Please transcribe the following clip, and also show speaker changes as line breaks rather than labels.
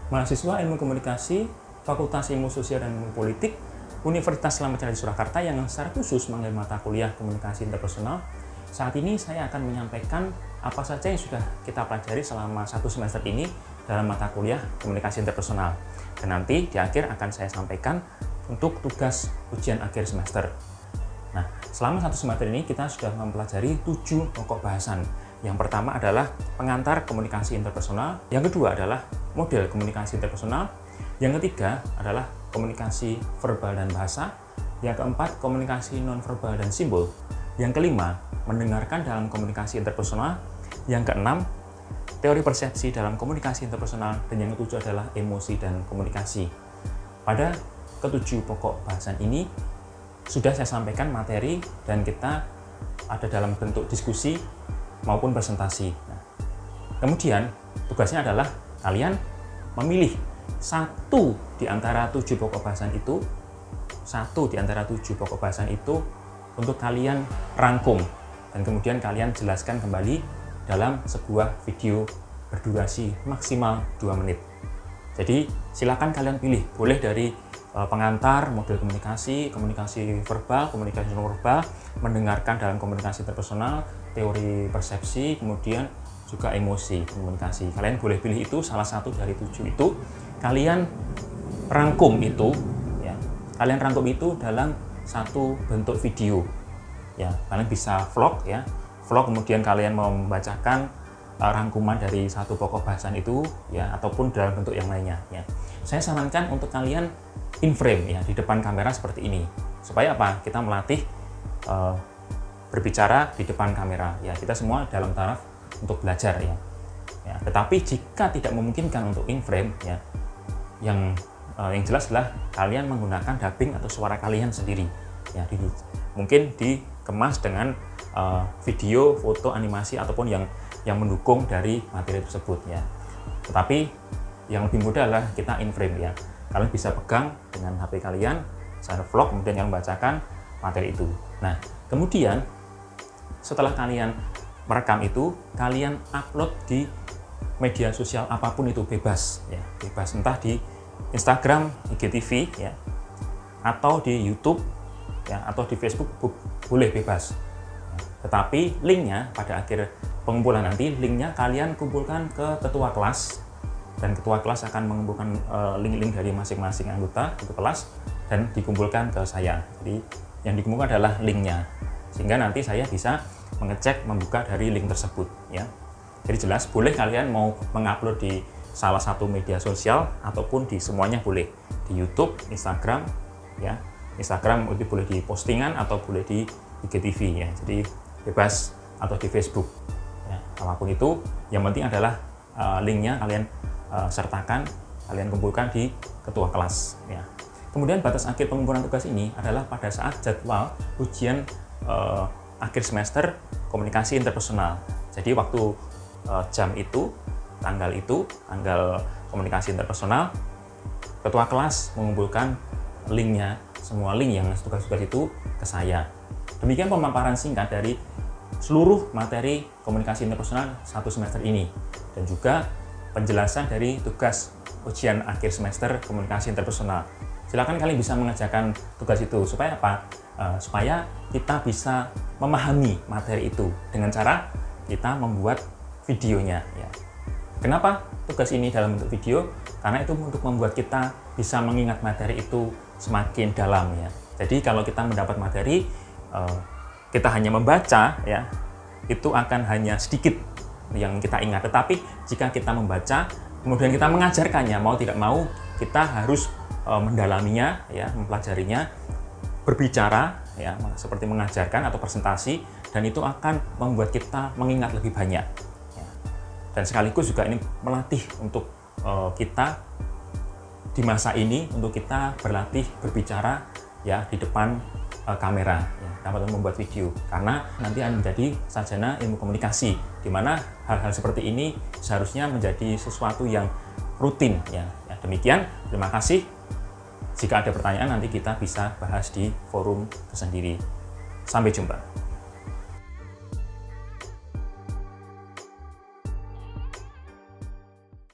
mahasiswa Ilmu Komunikasi, Fakultas Ilmu Sosial dan Ilmu Politik, Universitas Slamet Tjadi Surakarta yang secara khusus mengambil mata kuliah Komunikasi Interpersonal. Saat ini saya akan menyampaikan apa saja yang sudah kita pelajari selama 1 semester ini dalam mata kuliah Komunikasi Interpersonal. Dan nanti di akhir akan saya sampaikan untuk tugas ujian akhir semester. Nah, selama 1 semester ini kita sudah mempelajari 7 pokok bahasan. Yang pertama adalah pengantar komunikasi interpersonal, yang kedua adalah model komunikasi interpersonal, yang ketiga adalah komunikasi verbal dan bahasa, yang keempat komunikasi nonverbal dan simbol, yang kelima mendengarkan dalam komunikasi interpersonal, yang keenam teori persepsi dalam komunikasi interpersonal, dan yang ketujuh adalah emosi dan komunikasi. Pada ketujuh pokok bahasan ini sudah saya sampaikan materi dan kita ada dalam bentuk diskusi maupun presentasi. Nah, kemudian tugasnya adalah kalian memilih satu di antara 7 pokok bahasan itu, untuk kalian rangkum dan kemudian kalian jelaskan kembali dalam sebuah video berdurasi maksimal 2 menit. Jadi silakan kalian pilih, boleh dari pengantar, model komunikasi, komunikasi verbal, komunikasi nonverbal, mendengarkan dalam komunikasi interpersonal, teori persepsi, kemudian juga emosi komunikasi. Kalian boleh pilih itu salah satu dari 7 itu. Kalian rangkum itu, ya. Kalian rangkum itu dalam satu bentuk video. Ya, kalian bisa vlog, ya. Vlog kemudian kalian membacakan rangkuman dari satu pokok bahasan itu, ya, ataupun dalam bentuk yang lainnya. Ya. Saya sarankan untuk kalian in frame, ya, di depan kamera seperti ini. Supaya apa? Kita melatih berbicara di depan kamera. Ya, kita semua dalam taraf untuk belajar, ya. Ya, tetapi jika tidak memungkinkan untuk in frame, ya, yang jelas adalah kalian menggunakan dubbing atau suara kalian sendiri. Ya, mungkin dikemas dengan video, foto, animasi ataupun yang mendukung dari materi tersebut, ya. Tetapi yang lebih mudah adalah kita in frame, ya. Kalian bisa pegang dengan HP kalian, saya vlog, kemudian kalian bacakan materi itu. Nah, kemudian setelah kalian merekam itu, kalian upload di media sosial apapun itu, bebas, ya, bebas, entah di Instagram, IGTV, ya, atau di YouTube, ya, atau di Facebook, boleh bebas. Tetapi linknya pada akhir pengumpulan nanti, linknya kalian kumpulkan ke ketua kelas, dan ketua kelas akan mengumpulkan link-link dari masing-masing anggota itu kelas dan dikumpulkan ke saya. Jadi yang dikumpulkan adalah linknya, sehingga nanti saya bisa mengecek, membuka dari link tersebut, ya. Jadi jelas, boleh kalian mau mengupload di salah satu media sosial ataupun di semuanya boleh, di YouTube, Instagram, ya. Instagram itu boleh di postingan atau boleh di IGTV, ya. Jadi bebas, atau di Facebook, ya. Apapun itu, yang penting adalah linknya kalian sertakan, kalian kumpulkan di ketua kelas, ya. Kemudian batas akhir pengumpulan tugas ini adalah pada saat jadwal ujian akhir semester komunikasi interpersonal. Jadi waktu jam itu, tanggal komunikasi interpersonal, ketua kelas mengumpulkan linknya, semua link yang tugas-tugas itu ke saya. Demikian pemaparan singkat dari seluruh materi komunikasi interpersonal 1 semester ini, dan juga penjelasan dari tugas ujian akhir semester komunikasi interpersonal. Silakan kalian bisa mengerjakan tugas itu. Supaya apa? Supaya kita bisa memahami materi itu dengan cara kita membuat videonya, ya. Kenapa tugas ini dalam bentuk video? Karena itu untuk membuat kita bisa mengingat materi itu semakin dalam, ya. Jadi kalau kita mendapat materi, kita hanya membaca, ya, itu akan hanya sedikit yang kita ingat. Tetapi jika kita membaca, kemudian kita mengajarkannya, mau tidak mau kita harus mendalaminya, ya, mempelajarinya, berbicara, ya, seperti mengajarkan atau presentasi, dan itu akan membuat kita mengingat lebih banyak, ya. Dan sekaligus juga ini melatih untuk kita di masa ini, untuk kita berlatih berbicara, ya, di depan kamera, ya, dapat membuat video, karena nanti akan menjadi sarjana ilmu komunikasi, di mana hal-hal seperti ini seharusnya menjadi sesuatu yang rutin, ya. Demikian, terima kasih. Jika ada pertanyaan, nanti kita bisa bahas di forum tersendiri. Sampai jumpa.